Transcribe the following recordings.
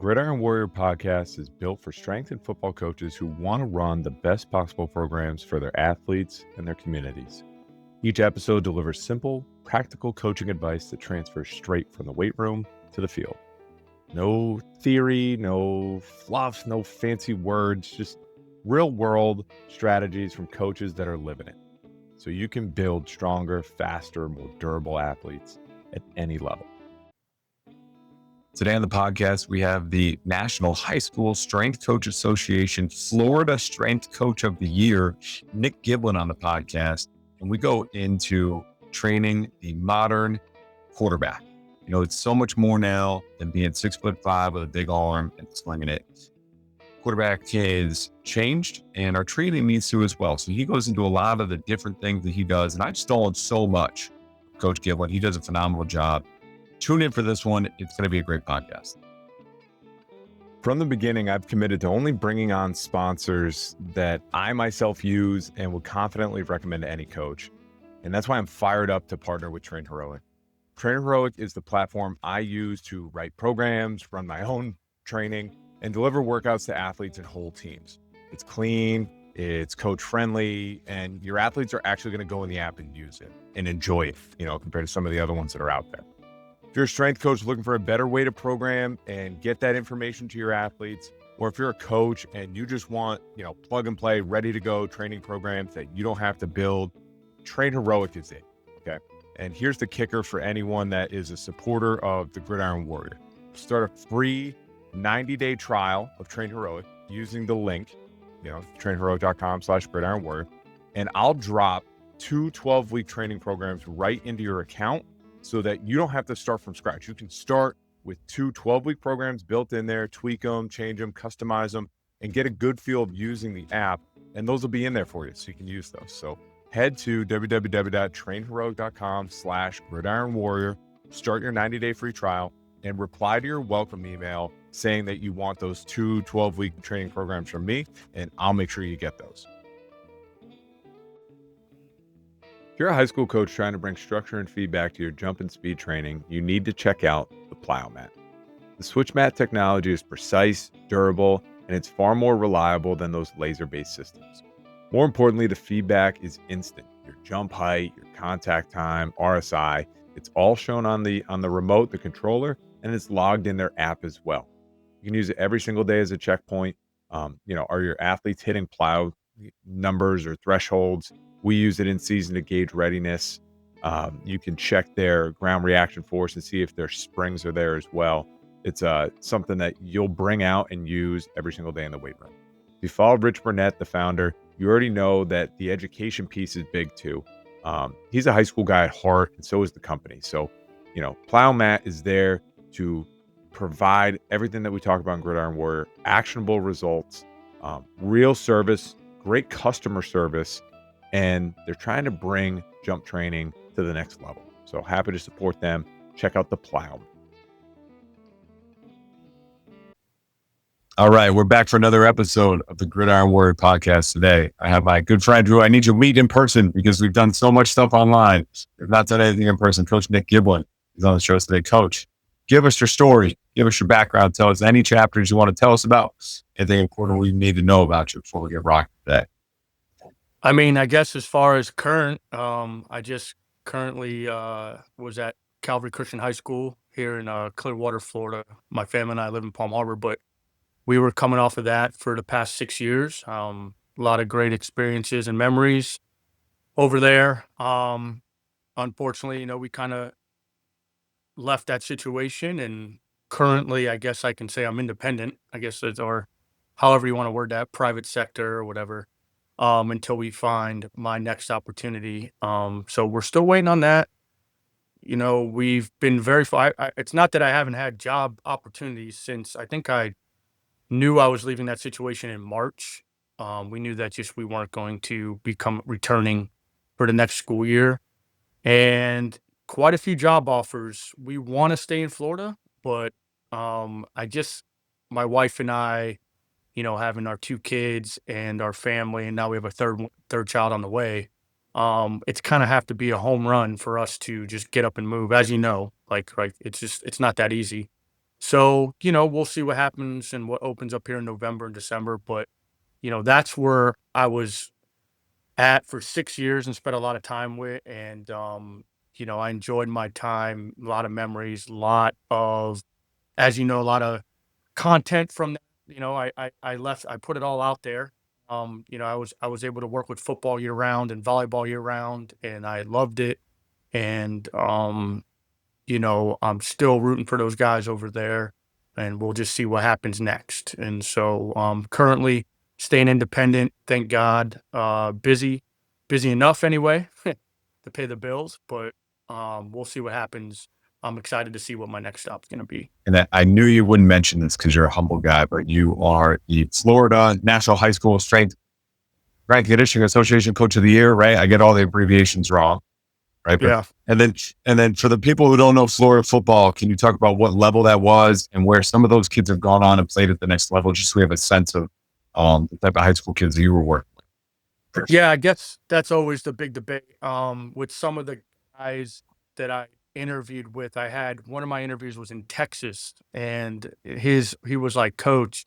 Gridiron Warrior podcast is built for strength and football coaches who want to run the best possible programs for their athletes and their communities. Each episode delivers simple, practical coaching advice that transfers straight from the weight room to the field. No theory, no fluff, no fancy words, just real world strategies from coaches that are living it. So you can build stronger, faster, more durable athletes at any level. Today on the podcast, we have the National High School Strength Coach Association Florida Strength Coach of the Year, Nick Giblin, on the podcast. And we go into training the modern quarterback. You know, it's so much more now than being 6'5" with a big arm and slinging it. Quarterback has changed and our training needs to as well. So he goes into a lot of the different things that he does. And I've stolen so much from Coach Giblin. He does a phenomenal job. Tune in for this one. It's going to be a great podcast. From the beginning, I've committed to only bringing on sponsors that I myself use and would confidently recommend to any coach. And that's why I'm fired up to partner with Train Heroic. Train Heroic is the platform I use to write programs, run my own training, and deliver workouts to athletes and whole teams. It's clean, it's coach friendly, and your athletes are actually going to go in the app and use it and enjoy it, compared to some of the other ones that are out there. If you're a strength coach looking for a better way to program and get that information to your athletes, or if you're a coach and you just want, plug and play, ready to go training programs that you don't have to build, Train Heroic is it, okay? And here's the kicker for anyone that is a supporter of the Gridiron Warrior. Start a free 90-day trial of Train Heroic using the link, trainheroic.com/Gridiron Warrior, and I'll drop 2 12-week training programs right into your account, so that you don't have to start from scratch. You can start with 2 12-week programs built in there, tweak them, change them, customize them, and get a good feel of using the app. And those will be in there for you, so you can use those. So head to www.trainheroic.com/Gridiron Warrior, start your 90-day free trial, and reply to your welcome email saying that you want those 2 12-week training programs from me, and I'll make sure you get those. If you're a high school coach trying to bring structure and feedback to your jump and speed training, you need to check out the Plow Mat. The switch mat technology is precise, durable, and it's far more reliable than those laser-based systems. More importantly, the feedback is instant. Your jump height, your contact time, RSI, it's all shown on the remote, the controller, and it's logged in their app as well. You can use it every single day as a checkpoint. Are your athletes hitting plow numbers or thresholds? We use it in season to gauge readiness. You can check their ground reaction force and see if their springs are there as well. It's something that you'll bring out and use every single day in the weight room. If you follow Rich Burnett, the founder, you already know that the education piece is big too. He's a high school guy at heart, and so is the company. So, Plow Mat is there to provide everything that we talk about in Gridiron Warrior, actionable results, real service, great customer service, and they're trying to bring jump training to the next level. So happy to support them. Check out the Plow. All right, we're back for another episode of the Gridiron Warrior podcast today. I have my good friend, Drew. I need you to meet in person because we've done so much stuff online. We've not done anything in person. Coach Nick Giblin is on the show today. Coach, give us your story. Give us your background. Tell us any chapters you want to tell us about. Anything important we need to know about you before we get rocking today. I mean, I guess as far as current, I just currently was at Calvary Christian High School here in Clearwater, Florida. My family and I live in Palm Harbor, but we were coming off of that for the past 6 years. A lot of great experiences and memories over there. Unfortunately, we kind of left that situation, and currently, I guess I can say I'm independent, I guess, or however you want to word that, private sector or whatever. Until we find my next opportunity. So we're still waiting on that. We've been very far. It's not that I haven't had job opportunities since I think I knew I was leaving that situation in March. We knew that we weren't going to become returning for the next school year, and quite a few job offers. We want to stay in Florida, but my wife and I, having our 2 kids and our family, and now we have a third child on the way. It's kind of have to be a home run for us to just get up and move. As you know, right, it's not that easy. So, we'll see what happens and what opens up here in November and December. But, that's where I was at for 6 years and spent a lot of time with. And, I enjoyed my time, a lot of memories, a lot of, as you know, a lot of content from that. I put it all out there. I was able to work with football year round and volleyball year round, and I loved it. And I'm still rooting for those guys over there, and we'll just see what happens next. And so, currently staying independent, thank God. Busy enough anyway to pay the bills, but we'll see what happens. I'm excited to see what my next stop's going to be. And I knew you wouldn't mention this because you're a humble guy, but you are the Florida National High School Strength Conditioning Association Coach of the Year, right? I get all the abbreviations wrong, right? But, Yeah. and then for the people who don't know Florida football, can you talk about what level that was and where some of those kids have gone on and played at the next level, just so we have a sense of the type of high school kids that you were working with? Yeah, I guess that's always the big debate. With some of the guys that I interviewed with, I had one of my interviews was in Texas, and he was like, "Coach,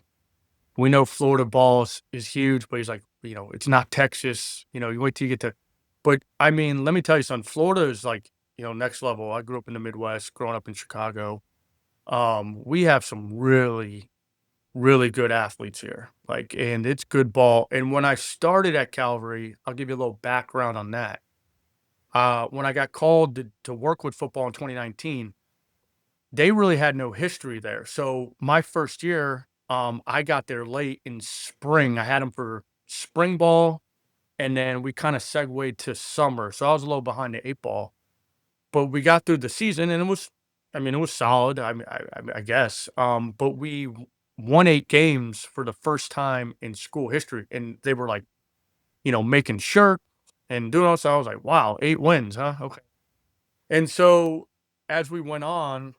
we know Florida ball is huge, but he's like, it's not Texas. You wait till you get to." But I mean, let me tell you something. Florida is like, next level. I grew up in the Midwest, growing up in Chicago. We have some really, really good athletes here. Like, and it's good ball. And when I started at Calvary, I'll give you a little background on that. When I got called to work with football in 2019, they really had no history there. So my first year, I got there late in spring. I had them for spring ball, and then we kind of segued to summer. So I was a little behind the eight ball, but we got through the season, and it was solid. I guess. But we won 8 games for the first time in school history, and they were like, making shirts and doing all. So I was like, wow, 8 wins, huh? Okay. And so as we went on,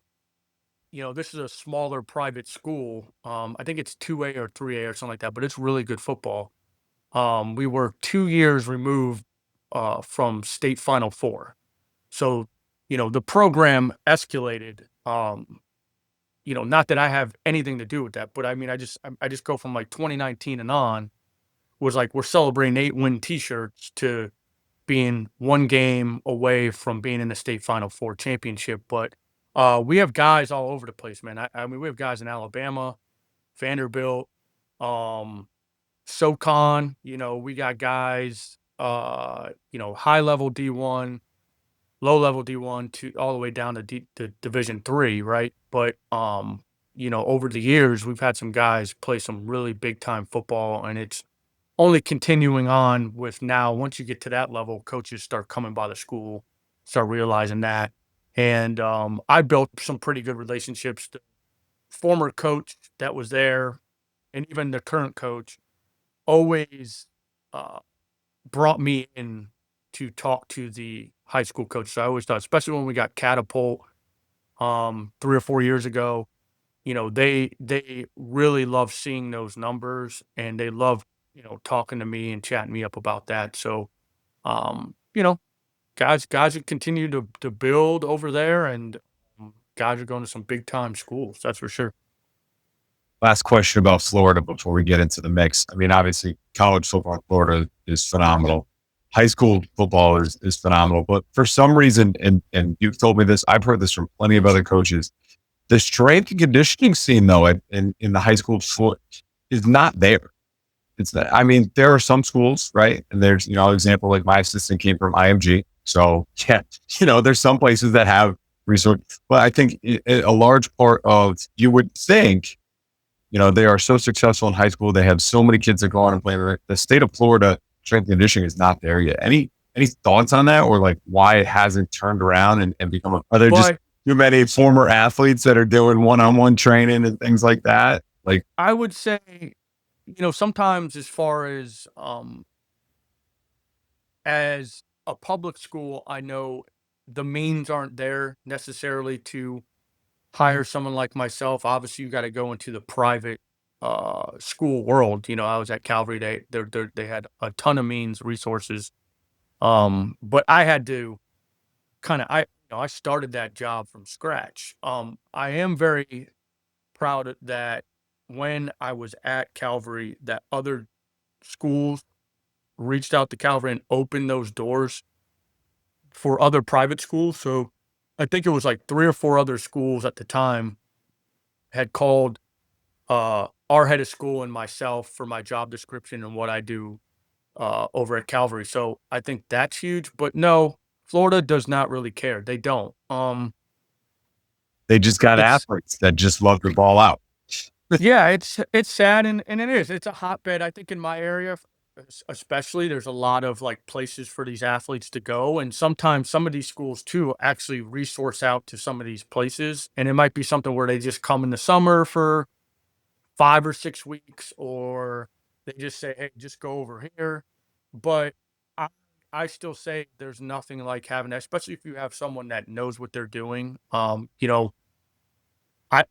this is a smaller private school. I think it's 2A or 3A or something like that, but it's really good football. We were 2 years removed from state Final Four. So, the program escalated. Not that I have anything to do with that, but I mean, I just go from like 2019 and on was like we're celebrating 8-win T-shirts to being 1 game away from being in the state Final Four championship. But we have guys all over the place, man. I mean, we have guys in Alabama, Vanderbilt, um, SoCon. We got guys, high level D1, low level D1 to all the way down to Division 3, right? But over the years, we've had some guys play some really big time football, and it's only continuing on with now. Once you get to that level, coaches start coming by the school, start realizing that. And I built some pretty good relationships. The former coach that was there, and even the current coach, always uh, brought me in to talk to the high school coach. So I always thought, especially when we got catapult 3 or 4 years ago, they really love seeing those numbers, and they love talking to me and chatting me up about that. So um, you know, guys that continue to build over there, and guys are going to some big time schools. That's for sure. Last question about Florida before we get into the mix. I mean, obviously, college football in Florida is phenomenal. High school football is phenomenal. But for some reason, and you've told me this, I've heard this from plenty of other coaches, the strength and conditioning scene, though, in the high school foot is not there. It's not, I mean, there are some schools, right? And there's, example, like my assistant came from IMG. So, yeah, there's some places that have resources. But I think a large part of, you would think, they are so successful in high school. They have so many kids that go on and play. The state of Florida strength and conditioning is not there yet. Any thoughts on that, or like why it hasn't turned around and become? Are there just But too many former athletes that are doing one-on-one training and things like that? Like, I would say, sometimes as far as a public school, I know the means aren't there necessarily to hire someone like myself. Obviously, you got to go into the private school world. I was at Calvary. They had a ton of means, resources. But I had to I started that job from scratch. I am very proud that when I was at Calvary, that other schools reached out to Calvary and opened those doors for other private schools. So I think it was like 3 or 4 other schools at the time had called our head of school and myself for my job description and what I do over at Calvary. So I think that's huge. But no, Florida does not really care. They don't. They just got It's athletes that just love the ball out. Yeah, it's sad and it is. It's a hotbed. I think in my area, especially, there's a lot of like places for these athletes to go, and sometimes some of these schools too actually resource out to some of these places, and it might be something where they just come in the summer for 5 or 6 weeks, or they just say, "Hey, just go over here." But I I still say there's nothing like having that, especially if you have someone that knows what they're doing.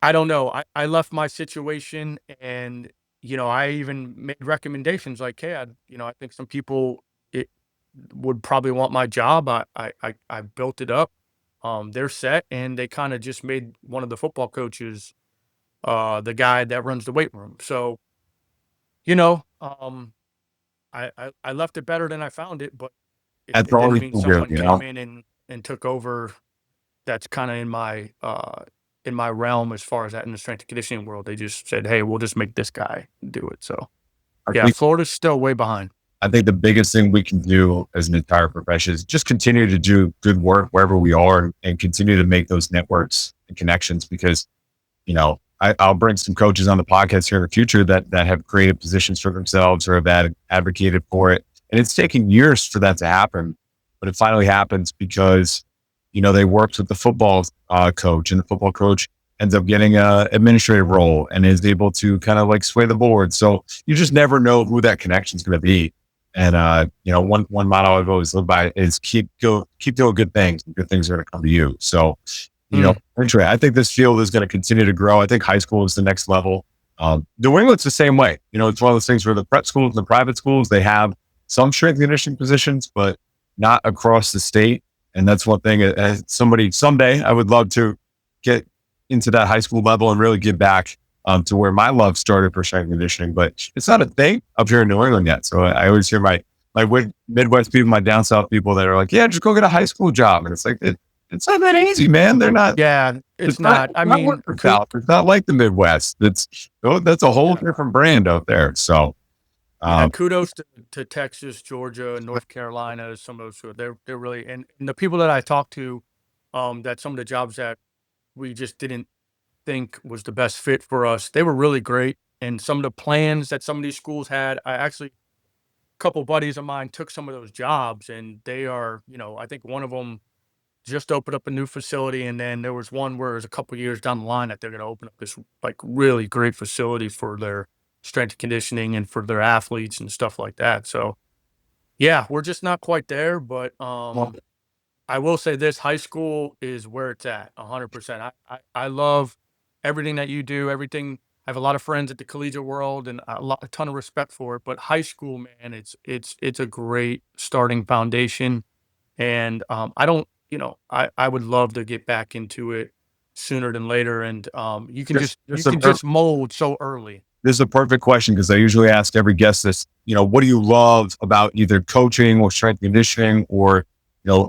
I don't know. I left my situation and, I even made recommendations like, "Hey, I think some people it would probably want my job." I built it up. They're set and they kinda just made one of the football coaches, the guy that runs the weight room. So, you know, um, I left it better than I found it, but That's it didn't always mean so good, someone you came know? in and took over. That's kinda in my realm as far as that in the strength and conditioning world. They just said, "Hey, we'll just make this guy do it." So, I yeah, think Florida's still way behind. I think the biggest thing we can do as an entire profession is just continue to do good work wherever we are and continue to make those networks and connections because, I'll bring some coaches on the podcast here in the future that have created positions for themselves or have advocated for it. And it's taken years for that to happen, but it finally happens because, they worked with the football coach and the football coach ends up getting a administrative role and is able to kind of like sway the board. So you just never know who that connection is going to be. And one motto I've always lived by is keep doing good things. And good things are going to come to you. So, Mm, anyway, I think this field is going to continue to grow. I think high school is the next level. New England's the same way. It's one of those things where the prep schools and the private schools they have some strength and conditioning positions, but not across the state. And that's one thing. As somebody someday, I would love to get into that high school level and really get back to where my love started for strength and conditioning, but it's not a thing up here in New England yet. So I always hear my Midwest people, my down south people that are like, "Yeah, just go get a high school job," and it's like it's not that easy, man. They're not. yeah, it's It's not. not. It's I not mean, working south. It's not like the Midwest. That's a whole yeah, different brand out there. So yeah, um, kudos to Texas, Georgia, North Carolina, some of those who they're really and the people that I talked to, that some of the jobs that we just didn't think was the best fit for us, they were really great. And some of the plans that some of these schools had, I actually couple buddies of mine took some of those jobs and they are, I think one of them just opened up a new facility. And then there was one where it was a couple years down the line that they're going to open up this like really great facility for their strength and conditioning and for their athletes and stuff like that. So yeah, we're just not quite there, but well, I will say this: high school is where it's at, 100%. I love everything that you do. Everything. I have a lot of friends at the collegiate world, and a ton of respect for it. But high school, man, it's a great starting foundation. And I don't, I would love to get back into it sooner than later. And you just can just mold so early. this is a perfect question because I usually ask every guest this, what do you love about either coaching or strength and conditioning or,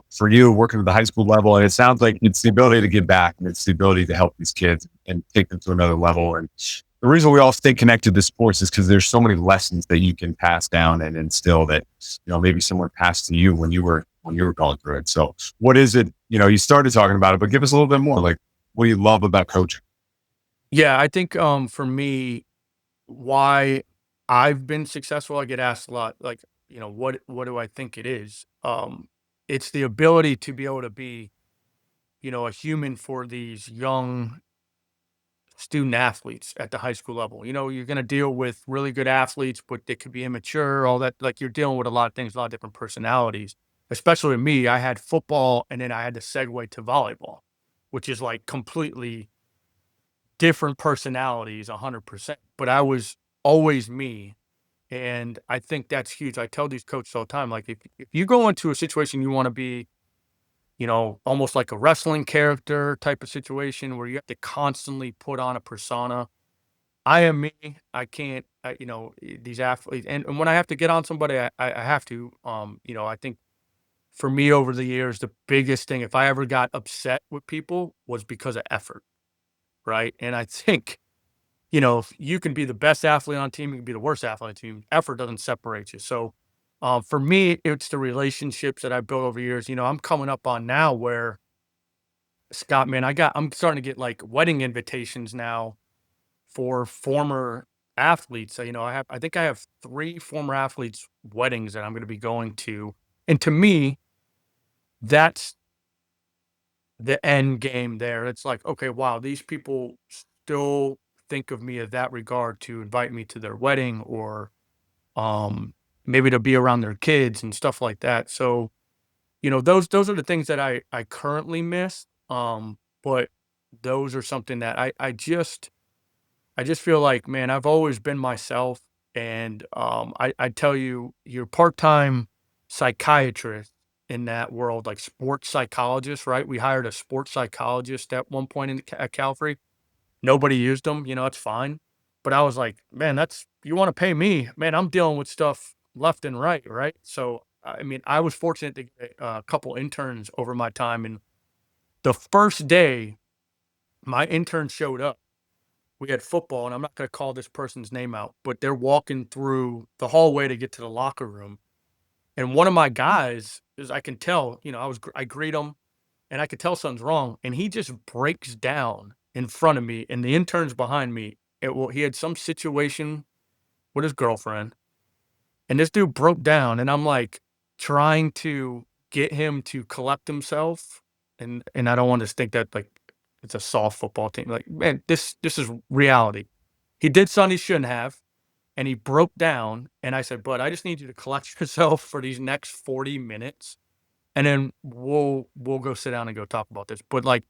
for you working at the high school level? And it sounds like it's the ability to give back and it's the ability to help these kids and take them to another level. And the reason we all stay connected to sports is because there's so many lessons that you can pass down and instill that, maybe someone passed to you when you were going through it. So what is it, you started talking about it, but give us a little bit more, like what do you love about coaching? Yeah, I think for me, why I've been successful, I get asked a lot, like, what do I think it is? It's the ability to be able to be, a human for these young student athletes at the high school level. You're going to deal with really good athletes, but they could be immature, all that. Like you're dealing with a lot of things, a lot of different personalities. Especially with me, I had football and then I had to segue to volleyball, which is like completely different personalities, 100%. But I was always me. And I think that's huge. I tell these coaches all the time, like if you go into a situation you want to be, almost like a wrestling character type of situation where you have to constantly put on a persona. I am me. I can't, these athletes, and when I have to get on somebody, I have to. I think for me over the years, the biggest thing, if I ever got upset with people, was because of effort, right? And I think, if you can be the best athlete on a team, you can be the worst athlete on a team. Effort doesn't separate you. So, for me, it's the relationships that I built over years. I'm coming up on now where Scott, man, I'm starting to get like wedding invitations now for former athletes. So, I think I have 3 former athletes' weddings that I'm going to be going to. And to me, that's the end game there. It's like, okay, wow, these people still think of me of that regard to invite me to their wedding or um maybe to be around their kids and stuff like that. So, those are the things that I currently miss. But those are something that I just feel like, man, I've always been myself. And I tell you, your part-time psychiatrist in that world, like sports psychologist, right? We hired a sports psychologist at one point at Calvary. Nobody used them, it's fine. But I was like, man, you want to pay me, man, I'm dealing with stuff left and right, right? So, I mean, I was fortunate to get a couple interns over my time. And the first day my intern showed up, we had football, and I'm not gonna call this person's name out, but they're walking through the hallway to get to the locker room, and one of my guys is, I can tell, I greet him, and I could tell something's wrong, and he just breaks down in front of me, and the intern's behind me. He had some situation with his girlfriend, and this dude broke down, and I'm like trying to get him to collect himself, and I don't want to think that like it's a soft football team. Like, man, this is reality. He did something he shouldn't have, and he broke down. And I said, "Bud, I just need you to collect yourself for these next 40 minutes, and then we'll go sit down and go talk about this." But like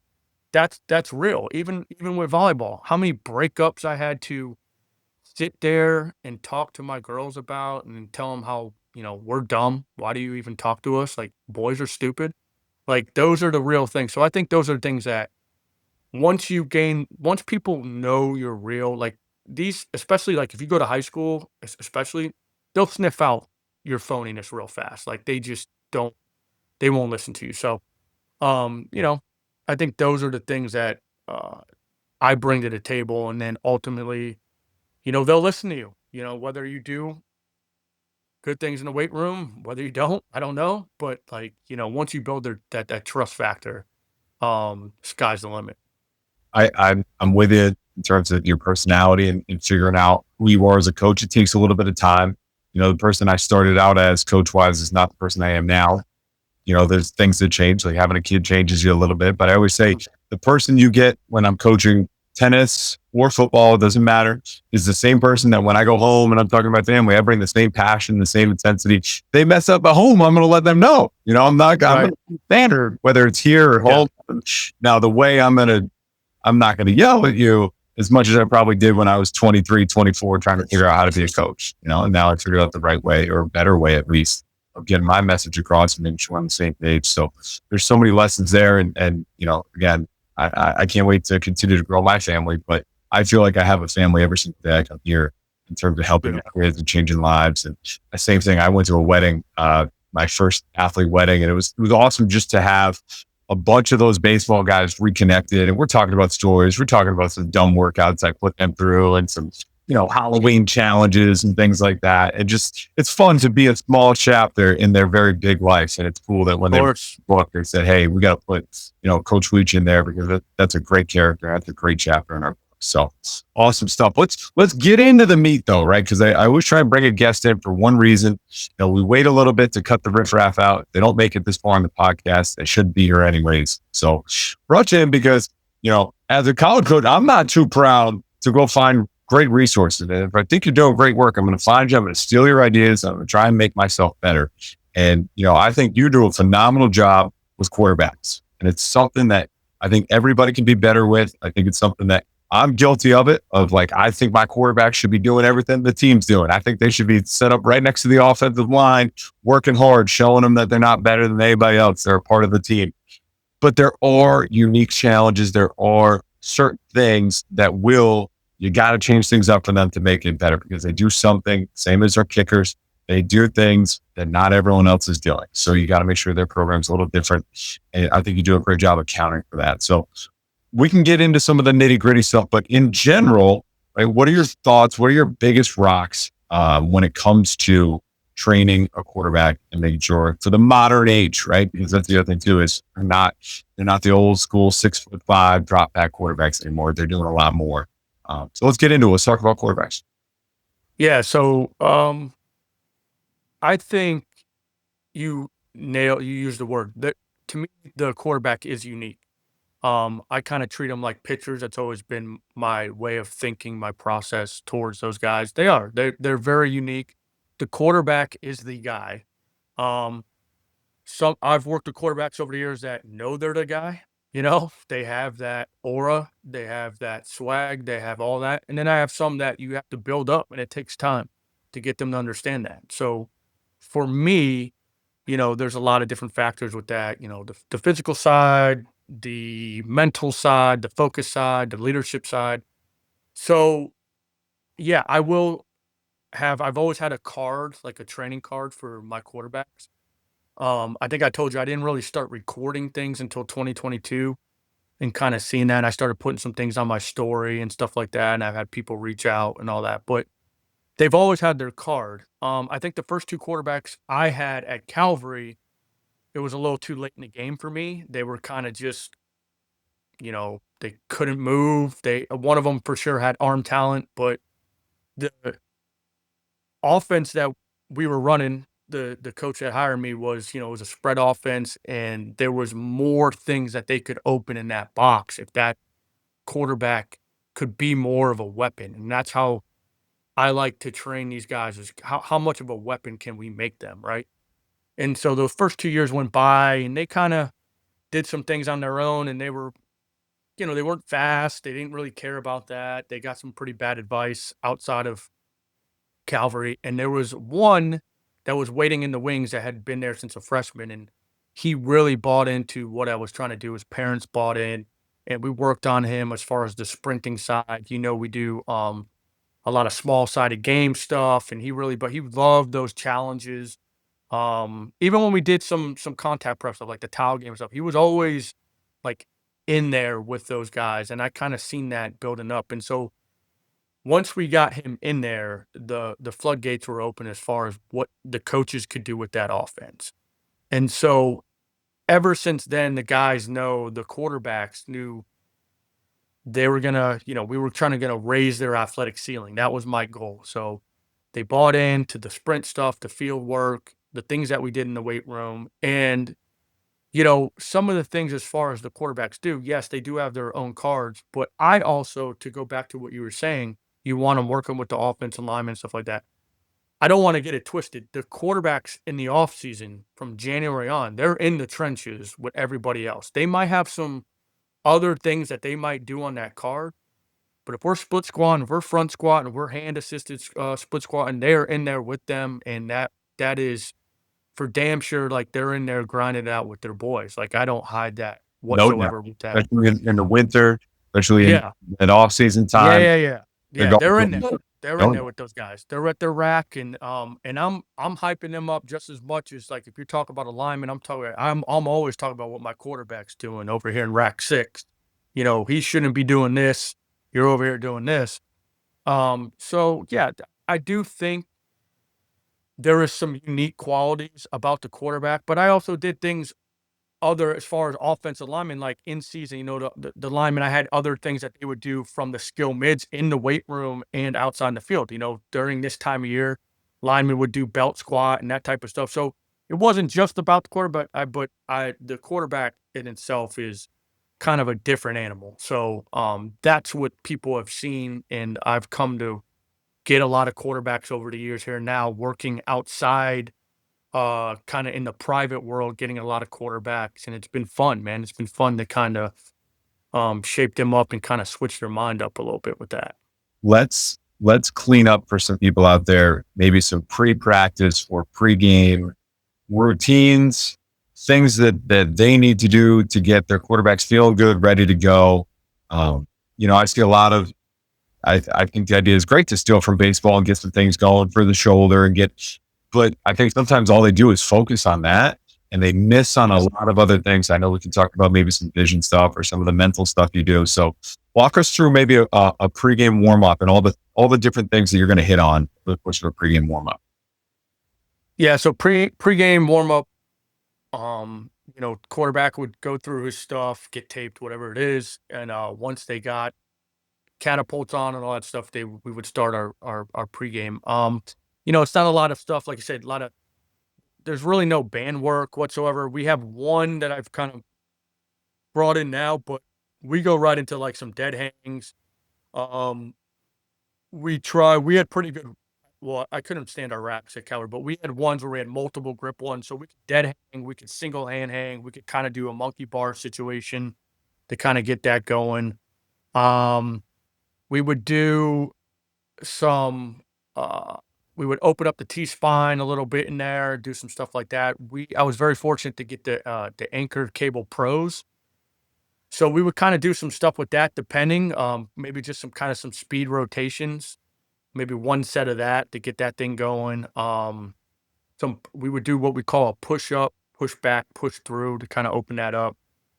that's real. Even with volleyball, how many breakups I had to sit there and talk to my girls about and tell them how, we're dumb. Why do you even talk to us? Like, boys are stupid. Like, those are the real things. So I think those are things that once people know you're real, like these, especially like if you go to high school, especially, they'll sniff out your phoniness real fast. Like they won't listen to you. So, um, you know, I think those are the things that uh, I bring to the table, and then ultimately, they'll listen to you. Whether you do good things in the weight room, whether you don't, I don't know, but like once you build that trust factor, sky's the limit. I'm with you in terms of your personality and figuring out who you are as a coach. It takes a little bit of time. The person I started out as coach wise is not the person I am now. There's things that change, like having a kid changes you a little bit, but I always say the person you get when I'm coaching tennis or football, it doesn't matter, is the same person that when I go home and I'm talking about family, I bring the same passion, the same intensity. They mess up at home, I'm going to let them know. I'm not Right. standard, whether it's here or home. Now, the way I'm not going to yell at you as much as I probably did when I was 23, 24, trying to figure out how to be a coach, and now I figured out the right way, or a better way, at least, of getting my message across and making sure we're on the same page. So there's so many lessons there. And again, I can't wait to continue to grow my family, but I feel like I have a family every single day I come here in terms of helping kids and changing lives. And the same thing, I went to a wedding, my first athlete wedding, and it was awesome just to have a bunch of those baseball guys reconnected. And we're talking about stories. We're talking about some dumb workouts I put them through and some, Halloween challenges and things like that. And just, it's fun to be a small chapter in their very big life. And it's cool that when they book, they said, hey, we got to put, Coach Leach in there because that's a great character. That's a great chapter in our book. So awesome stuff. Let's get into the meat though, right? Because I always try and bring a guest in for one reason. We wait a little bit to cut the riffraff out. They don't make it this far on the podcast. They shouldn't be here anyways. So brought you in because, as a college coach, I'm not too proud to go find great resources. And if I think you're doing great work, I'm going to find you. I'm going to steal your ideas. I'm going to try and make myself better. And, I think you do a phenomenal job with quarterbacks. And it's something that I think everybody can be better with. I think it's something that I'm guilty of it, of like, I think my quarterback should be doing everything the team's doing. I think they should be set up right next to the offensive line, working hard, showing them that they're not better than anybody else. They're a part of the team. But there are unique challenges. There are certain things that you got to change things up for them to make it better, because they do something, same as our kickers. They do things that not everyone else is doing. So you got to make sure their program's a little different. And I think you do a great job accounting for that. So we can get into some of the nitty gritty stuff, but in general, right, what are your thoughts? What are your biggest rocks when it comes to training a quarterback and making sure for the modern age, right? Because that's the other thing too, is they're not the old school 6'5" drop back quarterbacks anymore. They're doing a lot more. So let's get into it. Let's talk about quarterbacks. Yeah. So I think you use the word that, to me, the quarterback is unique. I kind of treat them like pitchers. That's always been my way of thinking, my process towards those guys. They're very unique. The quarterback is the guy. Um, I've worked with quarterbacks over the years that know they're the guy. They have that aura, they have that swag, they have all that. And then I have some that you have to build up, and it takes time to get them to understand that. So for me, there's a lot of different factors with that, the physical side, the mental side, the focus side, the leadership side. So yeah, I've always had a card, like a training card for my quarterbacks. I think I told you I didn't really start recording things until 2022, and kind of seeing that. I started putting some things on my story and stuff like that. And I've had people reach out and all that, but they've always had their card. I think the first two quarterbacks I had at Calvary, it was a little too late in the game for me. They were kind of just, they couldn't move. One of them for sure had arm talent, but the offense that we were running, the coach that hired me was, it was a spread offense, and there was more things that they could open in that box if that quarterback could be more of a weapon. And that's how I like to train these guys, is how much of a weapon can we make them, right? And so those first 2 years went by, and they kinda did some things on their own, and they weren't fast, they didn't really care about that, they got some pretty bad advice outside of Calvary, and there was one that was waiting in the wings that had been there since a freshman, and he really bought into what I was trying to do. His parents bought in, and we worked on him as far as the sprinting side. We do, a lot of small-sided game stuff, and but he loved those challenges. Even when we did some contact prep stuff, like the towel game stuff, he was always, like, in there with those guys, and I kinda seen that building up. And so once we got him in there, the floodgates were open as far as what the coaches could do with that offense. And so ever since then, the quarterbacks knew they were gonna, we were trying to raise their athletic ceiling. That was my goal. So they bought into the sprint stuff, the field work, the things that we did in the weight room. And, some of the things as far as the quarterbacks do, yes, they do have their own cards. But I also, to go back to what you were saying, you want them working with the offensive linemen and stuff like that. I don't want to get it twisted. The quarterbacks in the offseason from January on, they're in the trenches with everybody else. They might have some other things that they might do on that card, but if we're split squatting, if we're front squatting, if we're hand assisted split squatting, they're in there with them, and that is for damn sure. Like, they're in there grinding it out with their boys. Like, I don't hide that No doubt, whatsoever with that. especially in the winter, especially Yeah. in off-season Yeah, time. yeah, yeah. They're Yeah, they're going, in there. They're in there with those guys. They're at their rack, and I'm hyping them up just as much as, like, if you're talking about a lineman, I'm always talking about what my quarterback's doing over here in rack 6. He shouldn't be doing this. You're over here doing this. So yeah, I do think there is some unique qualities about the quarterback, but I also did things other as far as offensive linemen, like in season, the linemen, I had other things that they would do from the skill mids in the weight room and outside in the field. During this time of year, linemen would do belt squat and that type of stuff. So it wasn't just about the quarterback, the quarterback in itself is kind of a different animal. So that's what people have seen, and I've come to get a lot of quarterbacks over the years here now working outside, kind of in the private world, getting a lot of quarterbacks, and it's been fun, man. It's been fun to kind of shape them up and kind of switch their mind up a little bit with that. let's clean up for some people out there, maybe some pre-practice or pre-game routines, things that they need to do to get their quarterbacks feeling good, ready to go. I see a lot of, I think the idea is great to steal from baseball and get some things going for the shoulder but I think sometimes all they do is focus on that and they miss on a lot of other things. I know we can talk about maybe some vision stuff or some of the mental stuff you do. So walk us through maybe a pregame warm up and all the different things that you're going to hit on for the course of a pregame warm up. Yeah. So pregame warm up, quarterback would go through his stuff, get taped, whatever it is. And once they got catapults on and all that stuff, we would start our pregame. It's not a lot of stuff, like I said, there's really no band work whatsoever. We have one that I've kind of brought in now, but we go right into like some dead hangs. We had pretty good, well, I couldn't stand our wraps at Calvary, but we had ones where we had multiple grip ones. So we could dead hang, we could single hand hang, we could kind of do a monkey bar situation to kind of get that going. We would do some, we would open up the T-spine a little bit in there, do some stuff like that. I was very fortunate to get the Anchor Cable Pros. So we would kind of do some stuff with that, depending, maybe just some speed rotations, maybe one set of that to get that thing going. We would do what we call a push up, push back, push through to kind of open that up.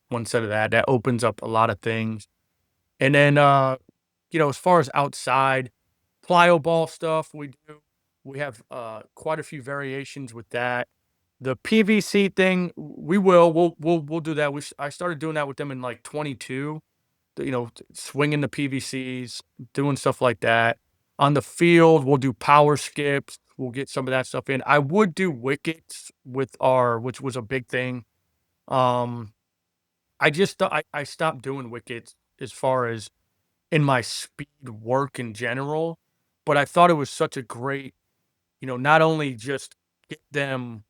One set of that opens up a lot of things. And then, as far as outside plyo ball stuff, we have quite a few variations with that. The PVC thing, we'll do that. I started doing that with them in like 22. Swinging the PVCs, doing stuff like that. On the field, we'll do power skips. We'll get some of that stuff in. I would do wickets which was a big thing. I just I stopped doing wickets as far as in my speed work in general, but I thought it was such a great, not only just get them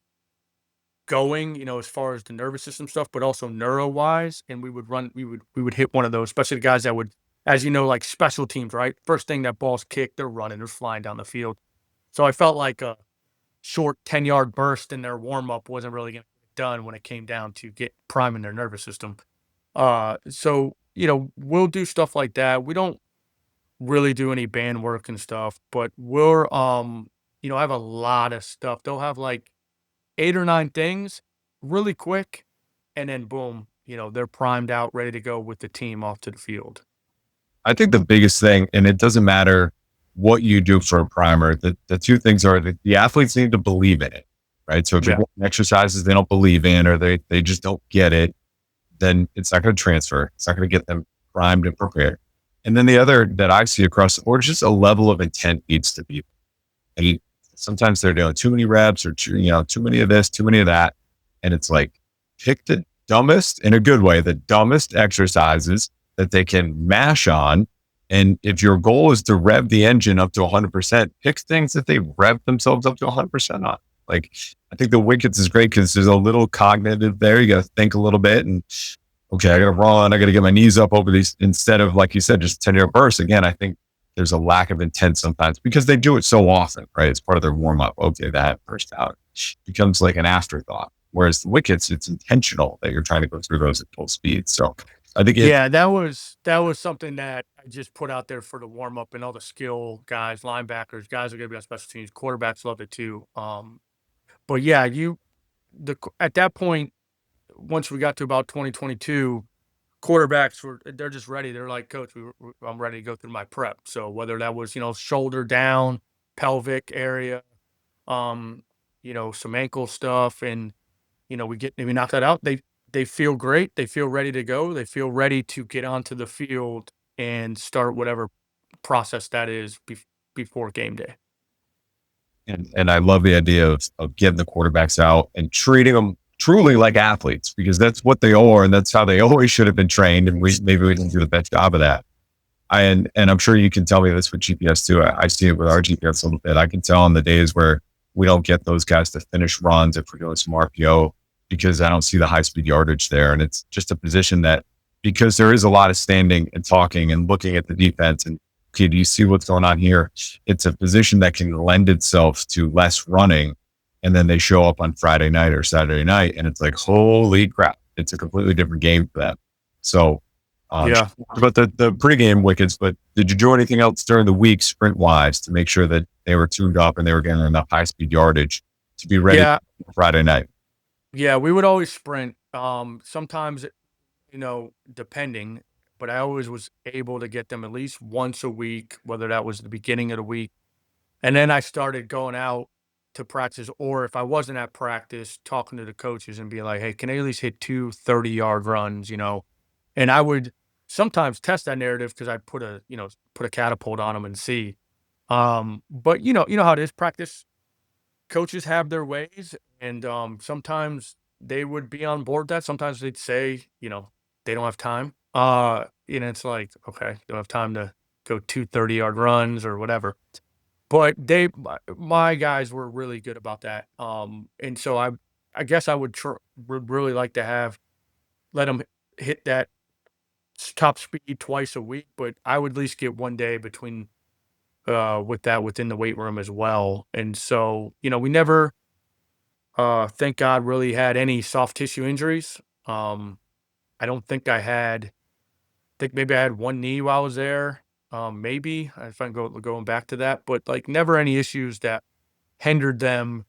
going, as far as the nervous system stuff, but also neuro wise. And we would hit one of those, especially the guys that would, as like special teams, right? First thing that ball's kicked, they're running, they're flying down the field. So I felt like a short 10-yard burst in their warm up wasn't really going to get done when it came down to get priming their nervous system. So, we'll do stuff like that. We don't really do any band work and stuff, but we're, have a lot of stuff. They'll have like 8 or 9 things really quick. And then boom, they're primed out, ready to go with the team off to the field. I think the biggest thing, and it doesn't matter what you do for a primer, the two things are that the athletes need to believe in it, right? So if you're doing exercises they don't believe in, or they just don't get it, then it's not going to transfer. It's not going to get them primed and prepared. And then the other that I see across the board, just a level of intent needs to be. And sometimes they're doing too many reps or too many of this, too many of that. And it's like, pick the dumbest, in a good way, the dumbest exercises that they can mash on. And if your goal is to rev the engine up to 100%, pick things that they rev themselves up to 100% on. Like, I think the wickets is great because there's a little cognitive there. You got to think a little bit and, okay, I got to run. I got to get my knees up over these instead of, like you said, just 10-yard bursts. Again, I think there's a lack of intent sometimes because they do it so often, right? It's part of their warm up. Okay, that burst out becomes like an afterthought. Whereas the wickets, it's intentional that you're trying to go through those at full speed. So I think that was something that I just put out there for the warm up, and all the skill guys, linebackers, guys are going to be on special teams. Quarterbacks love it too. But yeah, at that point, once we got to about 2022, quarterbacks they're just ready. They're like, Coach, I'm ready to go through my prep. So whether that was, shoulder down, pelvic area, some ankle stuff, and, we knock that out. They feel great. They feel ready to go. They feel ready to get onto the field and start whatever process that is before game day. And I love the idea of getting the quarterbacks out and treating them truly like athletes, because that's what they are. And that's how they always should have been trained. And maybe we didn't do the best job of that. And I'm sure you can tell me this with GPS too. I see it with our GPS a little bit. I can tell on the days where we don't get those guys to finish runs if we're doing some RPO, because I don't see the high speed yardage there. And it's just a position that, because there is a lot of standing and talking and looking at the defense and, okay, do you see what's going on here? It's a position that can lend itself to less running. and then they show up on Friday night or Saturday night, and it's like, holy crap, it's a completely different game for them. So, Yeah. about the pregame wickets, but did you do anything else during the week, sprint wise, to make sure that they were tuned up and they were getting enough high speed yardage to be ready Yeah. for Friday night? Yeah. We would always sprint. Sometimes, depending, but I always was able to get them at least once a week, whether that was the beginning of the week. And then I started going out to practice, or if I wasn't at practice, talking to the coaches and be like, hey, can I at least hit 2 30-yard runs, And I would sometimes test that narrative because I put a catapult on them and see. But you know how it is. Practice coaches have their ways, and sometimes they would be on board with that. Sometimes they'd say, they don't have time. It's like, okay, don't have time to go 2 30-yard runs or whatever. But my guys were really good about that. And so I guess I would really like to let them hit that top speed twice a week, but I would at least get one day between with that within the weight room as well. And so, we never thank God really had any soft tissue injuries. Um I don't think think maybe I had one knee while I was there. Maybe if I'm going back to that, but like never any issues that hindered them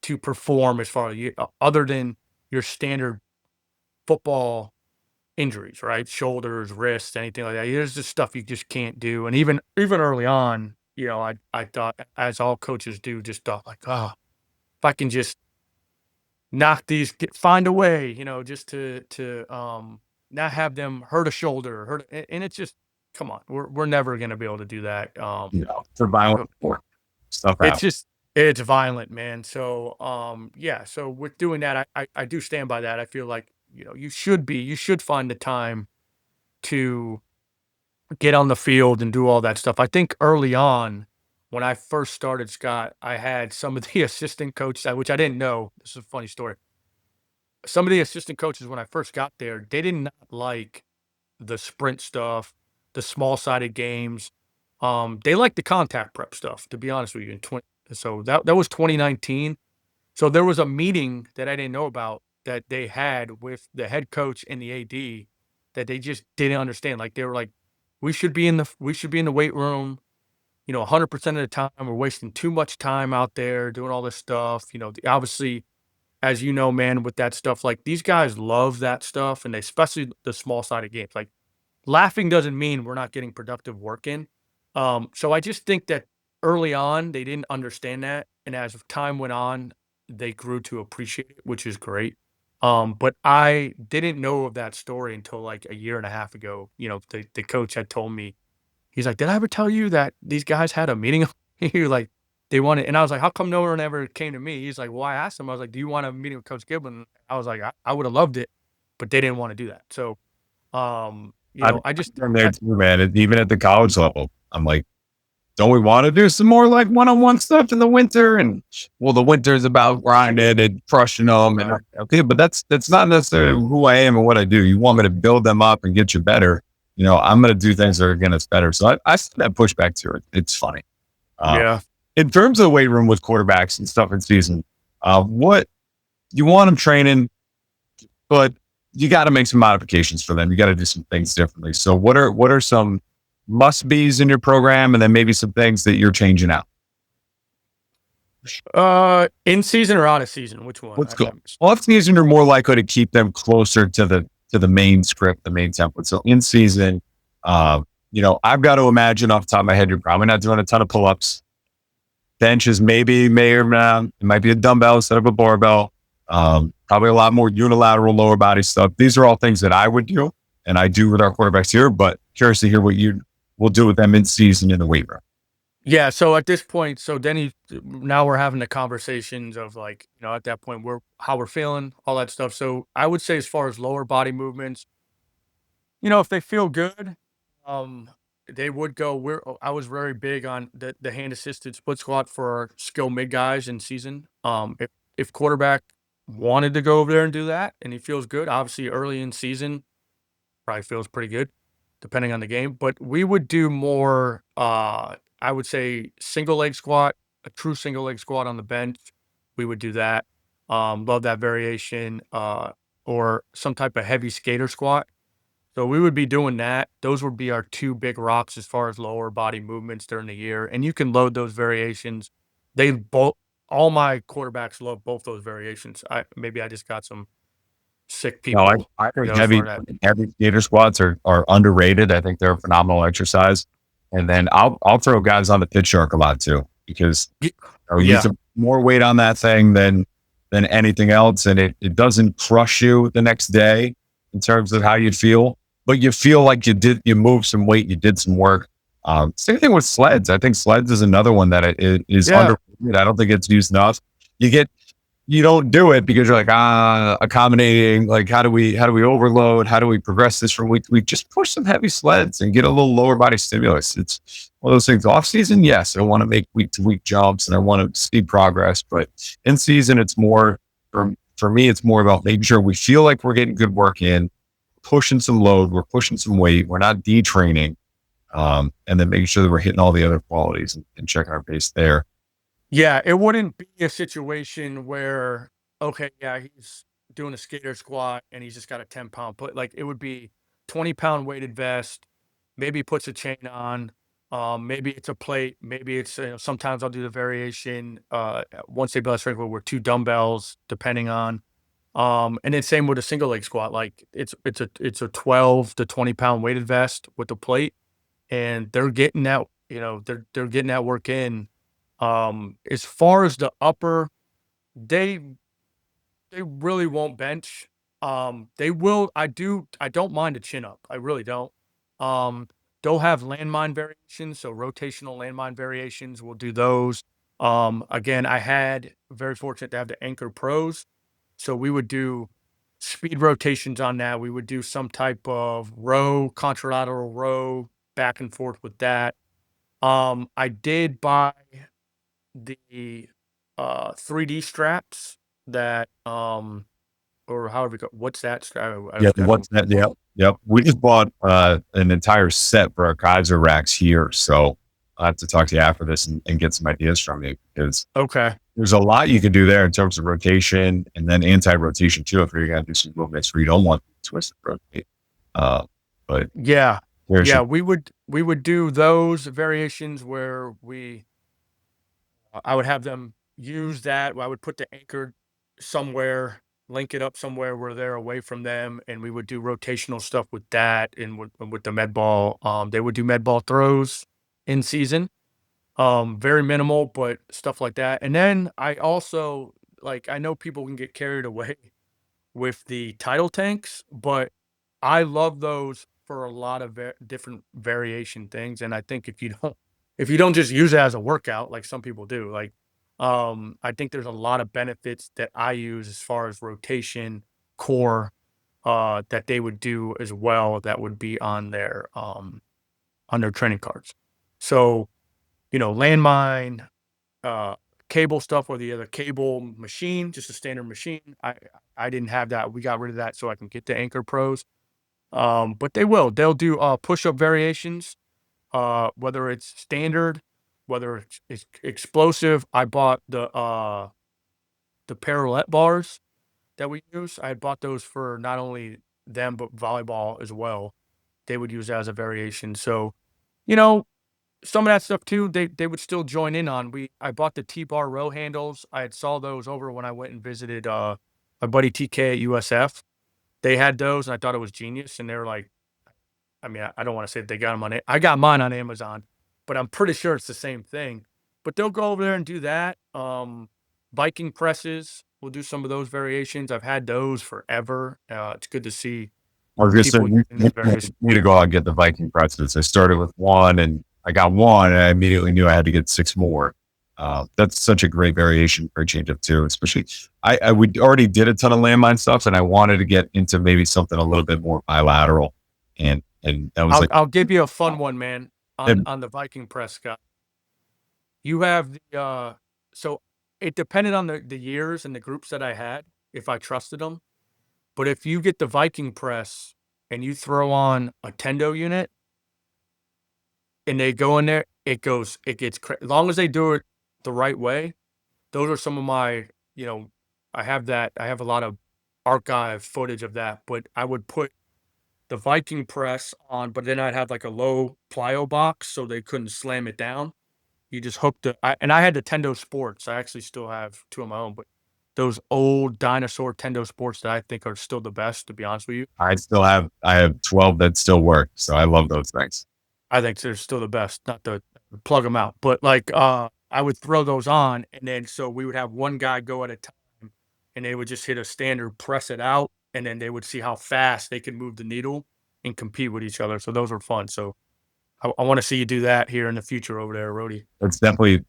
to perform as far as other than your standard football injuries, right? Shoulders, wrists, anything like that. There's just stuff you just can't do. And even early on, I thought, as all coaches do, just thought like, oh, if I can just find a way, just to not have them hurt a shoulder, and it's just, come on, we're never gonna be able to do that. For violent stuff It's out. just it's violent, man. So, yeah, so with doing that, I do stand by that. I feel like, you should find the time to get on the field and do all that stuff. I think early on, when I first started, Scott, I had some of the assistant coaches, which I didn't know. This is a funny story. Some of the assistant coaches, when I first got there, they did not like the sprint stuff, the small sided games. They liked the contact prep stuff, to be honest with you. So that was 2019. So there was a meeting that I didn't know about that they had with the head coach and the AD that they just didn't understand. Like they were like, we should be in the weight room, 100% of the time. We're wasting too much time out there doing all this stuff. Obviously, as you know, man, with that stuff, like these guys love that stuff, and especially the small sided games. Like laughing doesn't mean we're not getting productive work in. So I just think that early on they didn't understand that, and as time went on, they grew to appreciate it, which is great. But I didn't know of that story until like a year and a half ago. The coach had told me, he's like, "Did I ever tell you that these guys had a meeting?" He like they wanted, and I was like, "How come no one ever came to me?" He's like, "Well, I asked him. I was like, 'Do you want a meeting with Coach Giblin?'" I was like, "I would have loved it, but they didn't want to do that." So, I've I just been there too, man. Even at the college level, I'm like, don't we want to do some more like one-on-one stuff in the winter? And well, the winter's about grinding and crushing them. And okay, but that's not necessarily who I am and what I do. You want me to build them up and get you better. I'm going to do things that are going to get better. So I see that pushback to it. It's funny. Uh, yeah. in terms of the weight room with quarterbacks and stuff in season, what you want them training, but you got to make some modifications for them. You got to do some things differently. So what are some must be's in your program, and then maybe some things that you're changing out? In season or out of season, which one? Let's go. Off season, you're more likely to keep them closer to the main script, the main template. So in season, I've got to imagine off the top of my head, you're probably not doing a ton of pull-ups. Benches may or not. It might be a dumbbell instead of a barbell. Probably a lot more unilateral lower body stuff. These are all things that I would do, and I do with our quarterbacks here, but curious to hear what you will do with them in season in the weight room. Yeah. So at this point, now we're having the conversations of like, at that point, how we're feeling, all that stuff. So I would say, as far as lower body movements, if they feel good, um, they would go. I was very big on the hand assisted split squat for our skill mid guys in season. If quarterback wanted to go over there and do that, and he feels good, obviously early in season, probably feels pretty good, depending on the game. But we would do more. I would say single leg squat, a true single leg squat on the bench, We would do that. Love that variation, or some type of heavy skater squat. So we would be doing that. Those would be our 2 big rocks as far as lower body movements during the year, and you can load those variations. They both all my quarterbacks love both those variations. I just got some sick No, I, people, I think as far as that. heavy skater squats are underrated. I think they're a phenomenal exercise. And then I'll throw guys on the pitch shark a lot too, because Ye you Yeah, put more weight on that thing than anything else, and it doesn't crush you the next day in terms of how you feel, but you feel like you moved some weight, you did some work. Same thing with sleds. I think sleds is another one that it is yeah. underrated. I don't think it's used enough. You get you don't do it because you're like, accommodating, like how do we overload, how do we progress this from week to week? Just push some heavy sleds and get a little lower body stimulus. It's one of those things. Off season, yes, I want to make week to week jumps and I want to see progress, but in season it's more for me, it's more about making sure we feel like we're getting good work in, pushing some load, we're pushing some weight, we're not detraining, and then making sure that we're hitting all the other qualities and checking our pace there. Yeah, it wouldn't be a situation where, okay, yeah, he's doing a skater squat and he's just got a 10-pound plate. Like, it would be 20-pound weighted vest, maybe he puts a chain on, maybe it's a plate, maybe it's, sometimes I'll do the variation, one stable strength where 2 dumbbells, depending on, and then same with a single leg squat. Like, it's a 12 to 20-pound weighted vest with the plate, and they're getting that, they're getting that work in. As far as the upper, they they really won't bench. They will. I don't mind a chin up. I really don't. Um, they'll have landmine variations, so rotational landmine variations. We'll do those. Again, I had very fortunate to have the Anchor Pros, so we would do speed rotations on that. We would do some type of row, contralateral row, back and forth with that. I did buy the 3D straps that or however you go, what's that strap? Yeah, I don't what's that? Yep, yep. We just bought an entire set for our Kaiser racks here, so I have to talk to you after this and get some ideas from you, because Okay. there's a lot you can do there in terms of rotation and then anti-rotation too. If you're going to do some movements where you don't want to twist and rotate, but Yeah. there's Yeah, some, we would do those variations where I would have them use that. I would put the anchor somewhere, link it up somewhere where they're away from them, and we would do rotational stuff with that and with the med ball. They would do med ball throws in season. Very minimal, but stuff like that. And then I also, like, I know people can get carried away with the tidal tanks, but I love those for a lot of different variation things. And I think if you don't just use it as a workout like some people do, like, I think there's a lot of benefits that I use as far as rotation, core, that they would do as well. That would be on their training cards. So, landmine, uh, cable stuff, whether you have a cable machine, just a standard machine. I didn't have that. We got rid of that so I can get the Anchor Pros. But they'll do push-up variations, whether it's standard, whether it's explosive. I bought the parallel bars that we use. I had bought those for not only them but volleyball as well. They would use that as a variation. So, you know, some of that stuff too, they would still join in on. I bought the T-bar row handles. I had saw those over when I went and visited my buddy TK at USF. They had those and I thought it was genius. And they were like, I mean, I don't want to say that they got them on it. I got mine on Amazon, but I'm pretty sure it's the same thing. But they'll go over there and do that. Viking presses, we'll do some of those variations. I've had those forever. It's good to see I was just people saying, using the various. you need to go out and get the Viking presses. I started with one and I got one and I immediately knew I had to get 6 more. That's such a great variation for a change up too, especially I would already did a ton of landmine stuff and I wanted to get into maybe something a little bit more bilateral. And that was I'll like, I'll give you a fun one, man, on and on the Viking press, Scott. You have so it depended on the years and the groups that I had, if I trusted them. But if you get the Viking press and you throw on a Tendo unit and they go in there, it gets as long as they do it the right way. Those are some of my I have a lot of archive footage of that, but I would put the Viking press on, but then I'd have like a low plyo box so they couldn't slam it down. You just hooked and I had the Tendo Sports. I actually still have two of my own, but those old dinosaur Tendo Sports that I think are still the best, to be honest with you. I have 12 that still work. So I love those things. I think they're still the best, not to plug them out, but like, I would throw those on, and then so we would have one guy go at a time, and they would just hit a standard, press it out, and then they would see how fast they could move the needle and compete with each other. So those are fun. So I want to see you do that here in the future over there, Rody. It's definitely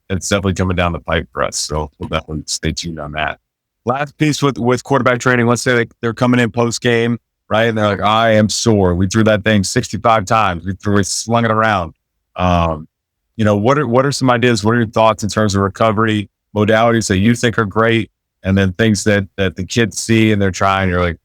coming down the pipe for us. So we'll definitely stay tuned on that. Last piece with quarterback training. Let's say they're coming in post game, right? And they're like, I am sore. We threw that thing 65 times. We slung it around. What are some ideas? What are your thoughts in terms of recovery modalities that you think are great? And then things that the kids see and they're trying, you're like,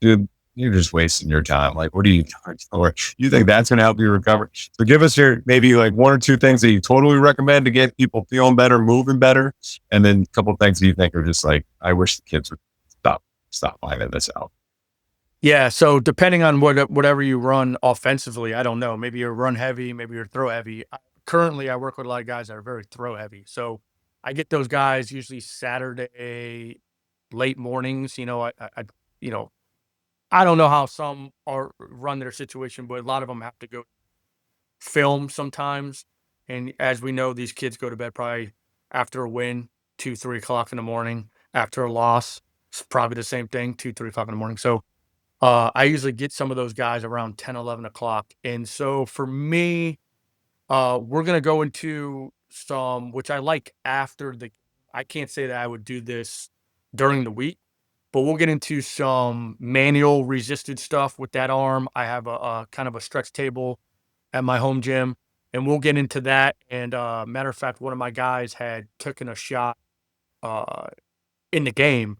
dude, you're just wasting your time. Like, what are you doing? Or you think that's going to help you recover? So give us your maybe like one or two things that you totally recommend to get people feeling better, moving better. And then a couple of things that you think are just like, I wish the kids would stop finding this out. Yeah. So depending on whatever you run offensively, I don't know. Maybe you're run heavy, maybe you're throw heavy. Currently, I work with a lot of guys that are very throw heavy. So I get those guys usually Saturday late mornings. You know, I don't know how some are run their situation, but a lot of them have to go film sometimes. And as we know, these kids go to bed probably after a win, 2, 3 o'clock in the morning. After a loss, it's probably the same thing, 2, 3 o'clock in the morning. So I usually get some of those guys around 10, 11 o'clock. And so for me, we're gonna go into some, which I like after the. I can't say that I would do this during the week, but we'll get into some manual resisted stuff with that arm. I have a kind of a stretch table at my home gym, and we'll get into that. And matter of fact, one of my guys had taken a shot uh, in the game,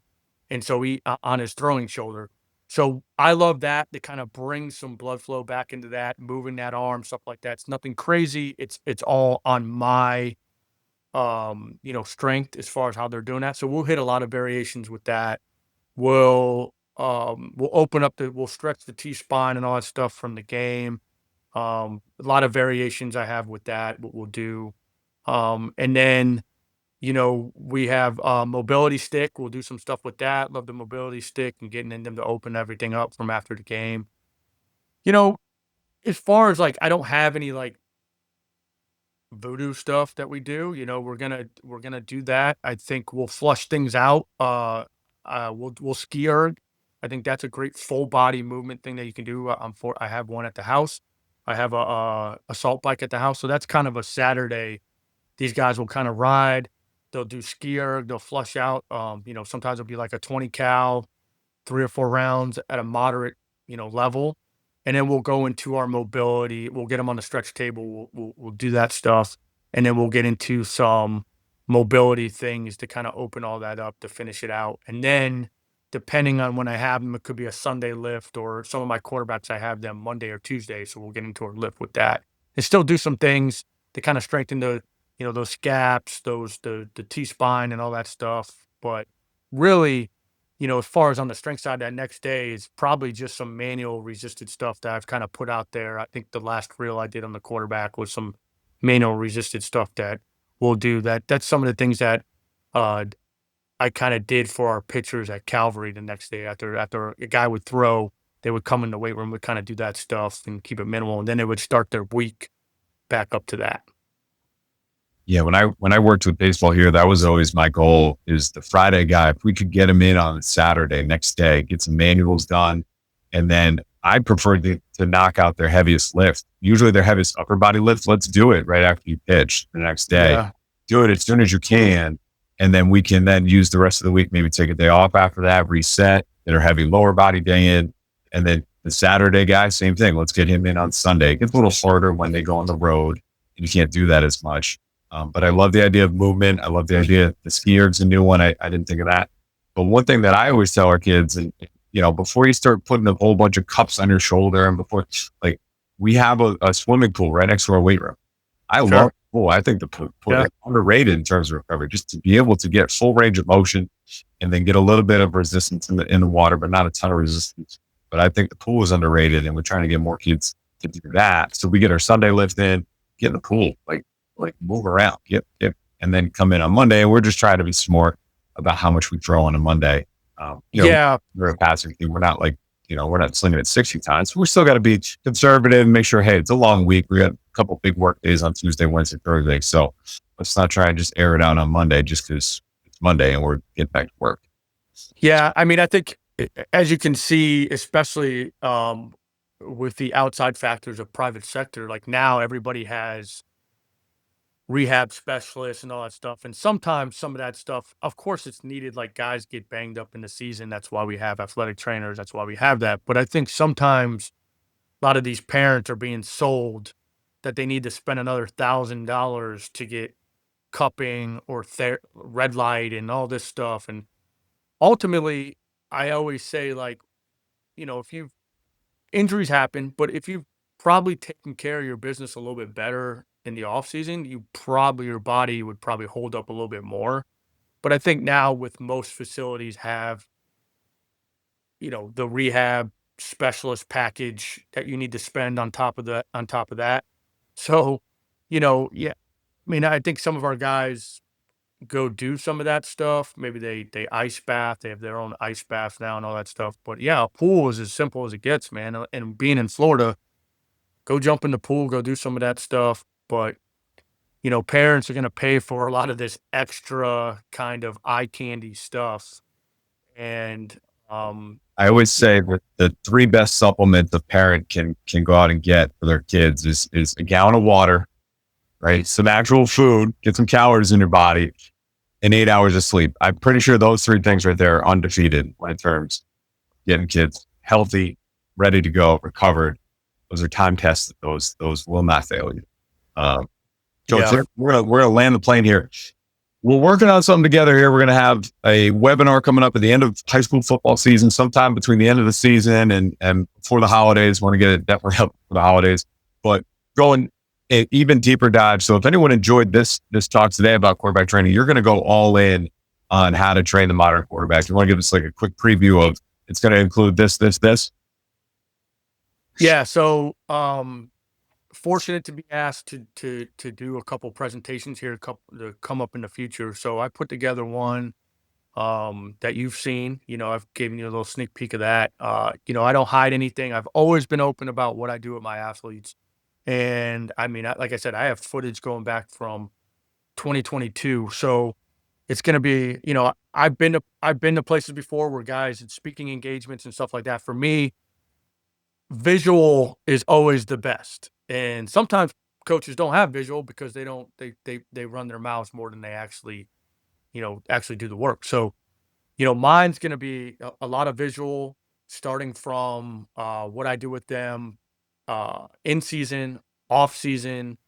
and so he on his throwing shoulder. So I love that to kind of bring some blood flow back into that, moving that arm, stuff like that. It's nothing crazy. It's all on my strength as far as how they're doing that. So we'll hit a lot of variations with that. We'll stretch the T spine and all that stuff from the game. A lot of variations I have with that, what we'll do. And then we have mobility stick. We'll do some stuff with that. Love the mobility stick and getting in them to open everything up from after the game. You know, as far as like, I don't have any like voodoo stuff that we do. We're gonna do that. I think we'll flush things out. We'll ski erg. I think that's a great full body movement thing that you can do. I have one at the house. I have a assault bike at the house. So that's kind of a Saturday. These guys will kind of ride. They'll do ski erg. They'll flush out. Sometimes it'll be like a 20 cal, 3 or 4 rounds at a moderate, level. And then we'll go into our mobility. We'll get them on the stretch table. We'll do that stuff. And then we'll get into some mobility things to kind of open all that up to finish it out. And then depending on when I have them, it could be a Sunday lift, or some of my quarterbacks, I have them Monday or Tuesday. So we'll get into our lift with that and still do some things to kind of strengthen those scaps, the T spine and all that stuff. But really, as far as on the strength side, that next day is probably just some manual resisted stuff that I've kind of put out there. I think the last reel I did on the quarterback was some manual resisted stuff that we'll do. That's some of the things that I kind of did for our pitchers at Calvary the next day. After a guy would throw, they would come in the weight room, would kind of do that stuff and keep it minimal, and then they would start their week back up to that. Yeah, when I worked with baseball here, that was always my goal, is the Friday guy, if we could get him in on Saturday, next day, get some manuals done. And then I prefer to knock out their heaviest lift, usually their heaviest upper body lift. Let's do it right after you pitch the next day. Yeah. Do it as soon as you can. And then we can then use the rest of the week, maybe take a day off after that, reset, get our heavy lower body day in. And then the Saturday guy, same thing. Let's get him in on Sunday. It gets a little harder when they go on the road and you can't do that as much. But I love the idea of movement. I love the idea. The ski erg's a new one. I didn't think of that. But one thing that I always tell our kids, and before you start putting a whole bunch of cups on your shoulder, and before, like, we have a swimming pool right next to our weight room. I Sure. pool. I think the pool Yeah. is underrated in terms of recovery, just to be able to get full range of motion and then get a little bit of resistance in the water, but not a ton of resistance. But I think the pool is underrated, and we're trying to get more kids to do that. So we get our Sunday lift in, get in the pool, like move around, and then come in on Monday. And we're just trying to be smart about how much we throw on a Monday. Yeah. We're a passing team. We're not like, we're not slinging it 60 times. We're still got to be conservative and make sure, hey, it's a long week. We got a couple big work days on Tuesday, Wednesday, Thursday. So let's not try and just air it out on Monday just because it's Monday and we're getting back to work. Yeah. I mean, I think as you can see, especially with the outside factors of private sector, like now everybody has rehab specialists and all that stuff. And sometimes some of that stuff, of course, it's needed. Like guys get banged up in the season. That's why we have athletic trainers. That's why we have that. But I think sometimes a lot of these parents are being sold that they need to spend another $1,000 to get cupping or red light and all this stuff. And ultimately, I always say, like, if you injuries happen, but if you've probably taken care of your business a little bit better in the off season, your body would probably hold up a little bit more. But I think now with most facilities have, the rehab specialist package that you need to spend on top of that. So, yeah, I mean, I think some of our guys go do some of that stuff. Maybe they ice bath. They have their own ice bath now and all that stuff. But yeah, a pool is as simple as it gets, man. And being in Florida, go jump in the pool, go do some of that stuff. But parents are going to pay for a lot of this extra kind of eye candy stuff. And I always say that the three best supplements a parent can go out and get for their kids is a gallon of water, right? Some actual food, get some calories in your body, and 8 hours of sleep. I'm pretty sure those three things right there are undefeated in terms of getting kids healthy, ready to go, recovered. Those are time tested. Those will not fail you. Coach, Yeah. we're gonna land the plane here. We're working on something together here. We're going to have a webinar coming up at the end of high school football season, sometime between the end of the season and before the holidays. Want to get it definitely up for the holidays, but going an even deeper dive. So if anyone enjoyed this talk today about quarterback training, you're going to go all in on how to train the modern quarterback. You want to give us like a quick preview of it's going to include this. Yeah. So fortunate to be asked to do a couple presentations here, to come up in the future. So I put together one that you've seen. I've given you a little sneak peek of that. I don't hide anything. I've always been open about what I do with my athletes. And I mean, like I said, I have footage going back from 2022. So it's going to be, I've been to places before where guys and speaking engagements and stuff like that. For me, visual is always the best. And sometimes coaches don't have visual because they run their mouths more than they actually do the work. So, mine's going to be a lot of visual, starting from what I do with them in season, off season,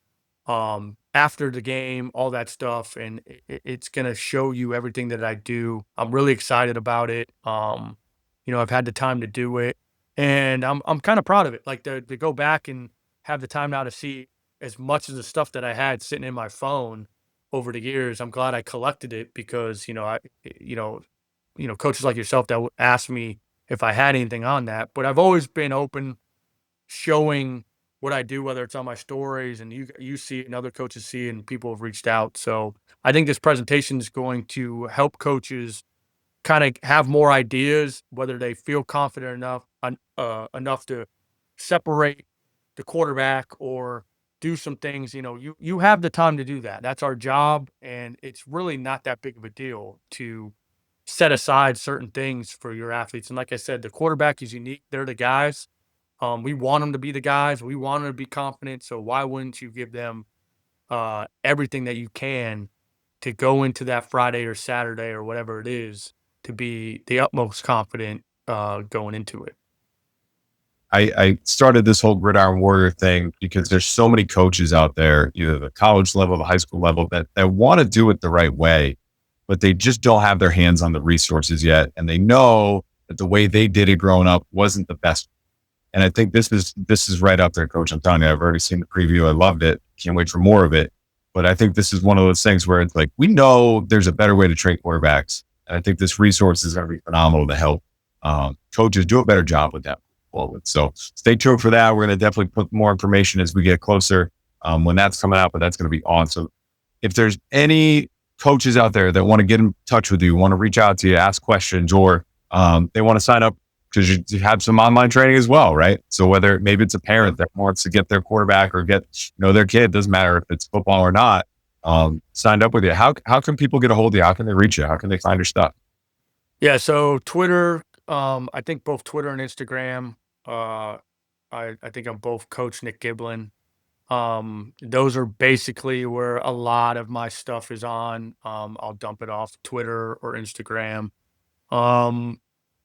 after the game, all that stuff. And it's going to show you everything that I do. I'm really excited about it. I've had the time to do it, and I'm kind of proud of it. Like to go back and have the time now to see as much of the stuff that I had sitting in my phone over the years. I'm glad I collected it because, coaches like yourself that would ask me if I had anything on that, but I've always been open showing what I do, whether it's on my stories and you see it and other coaches see it and people have reached out. So I think this presentation is going to help coaches kind of have more ideas, whether they feel confident enough to separate the quarterback or do some things. You have the time to do that. That's our job, and it's really not that big of a deal to set aside certain things for your athletes. And like I said, the quarterback is unique. They're the guys. We want them to be the guys. We want them to be confident. So why wouldn't you give them everything that you can to go into that Friday or Saturday or whatever it is to be the utmost confident going into it? I started this whole Gridiron Warrior thing because there's so many coaches out there, either the college level, the high school level, that want to do it the right way, but they just don't have their hands on the resources yet. And they know that the way they did it growing up wasn't the best. And I think this is right up there, Coach. I'm telling you, I've already seen the preview. I loved it. Can't wait for more of it. But I think this is one of those things where it's like, we know there's a better way to train quarterbacks. And I think this resource is going to be phenomenal to help coaches do a better job with that forward. So stay tuned for that. We're going to definitely put more information as we get closer when that's coming out, but that's going to be awesome. If there's any coaches out there that want to get in touch with you, want to reach out to you, ask questions, or they want to sign up because you have some online training as well, right? So whether maybe it's a parent that wants to get their quarterback or get their kid, doesn't matter if it's football or not, signed up with you. How can people get a hold of you? How can they reach you? How can they find your stuff? Yeah, so Twitter, I think both Twitter and Instagram, I think I'm both Coach Nick Giblin. Those are basically where a lot of my stuff is on. I'll dump it off Twitter or Instagram. Um,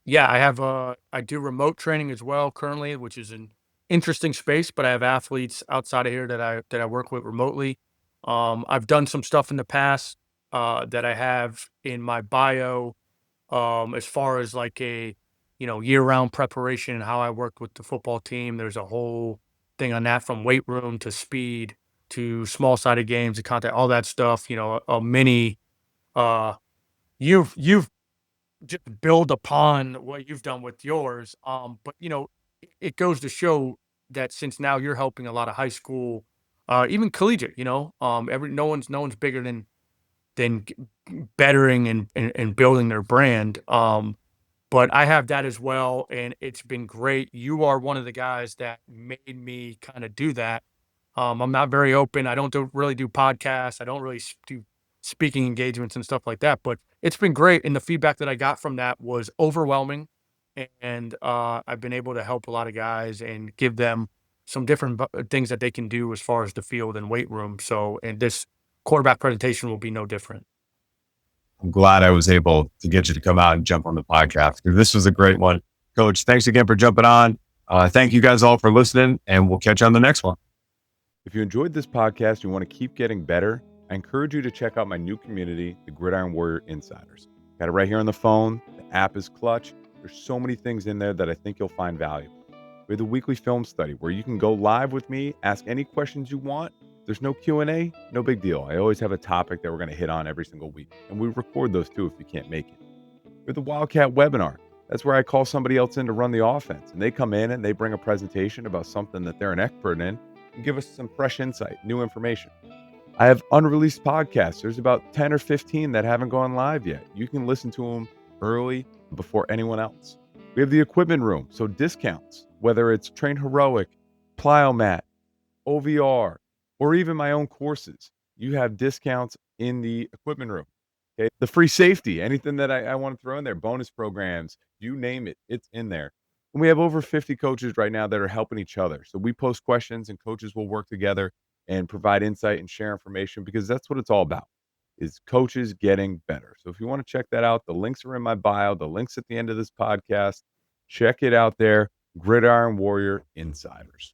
yeah, I do remote training as well currently, which is an interesting space, but I have athletes outside of here that I work with remotely. I've done some stuff in the past that I have in my bio, as far as like a year-round preparation and how I worked with the football team. There's a whole thing on that, from weight room to speed to small sided games to contact, all that stuff. A mini. Uh, you've just build upon what you've done with yours. But it goes to show that since now you're helping a lot of high school, even collegiate, every no one's bigger than bettering and building their brand. But I have that as well, and it's been great. You are one of the guys that made me kind of do that. I'm not very open. I don't really do podcasts. I don't really do speaking engagements and stuff like that. But it's been great, and the feedback that I got from that was overwhelming. And I've been able to help a lot of guys and give them some different things that they can do as far as the field and weight room. So, and this quarterback presentation will be no different. I'm glad I was able to get you to come out and jump on the podcast because this was a great one. Coach, thanks again for jumping on. Thank you guys all for listening, and we'll catch you on the next one. If you enjoyed this podcast and you want to keep getting better, I encourage you to check out my new community, the Gridiron Warrior Insiders. Got it right here on the phone. The app is clutch. There's so many things in there that I think you'll find valuable. We have the weekly film study where you can go live with me, ask any questions you want. There's no Q&A, no big deal. I always have a topic that we're going to hit on every single week, and we record those too if you can't make it. We have the Wildcat webinar. That's where I call somebody else in to run the offense, and they come in and they bring a presentation about something that they're an expert in and give us some fresh insight, new information. I have unreleased podcasts. There's about 10 or 15 that haven't gone live yet. You can listen to them early before anyone else. We have the equipment room, so discounts, whether it's Train Heroic, Plyomat, OVR, or even my own courses. You have discounts in the equipment room. Okay, the free safety, anything that I want to throw in there, bonus programs, you name it, it's in there. And we have over 50 coaches right now that are helping each other. So we post questions and coaches will work together and provide insight and share information, because that's what it's all about, is coaches getting better. So if you want to check that out, the links are in my bio, the links at the end of this podcast. Check it out there, Gridiron Warrior Insiders.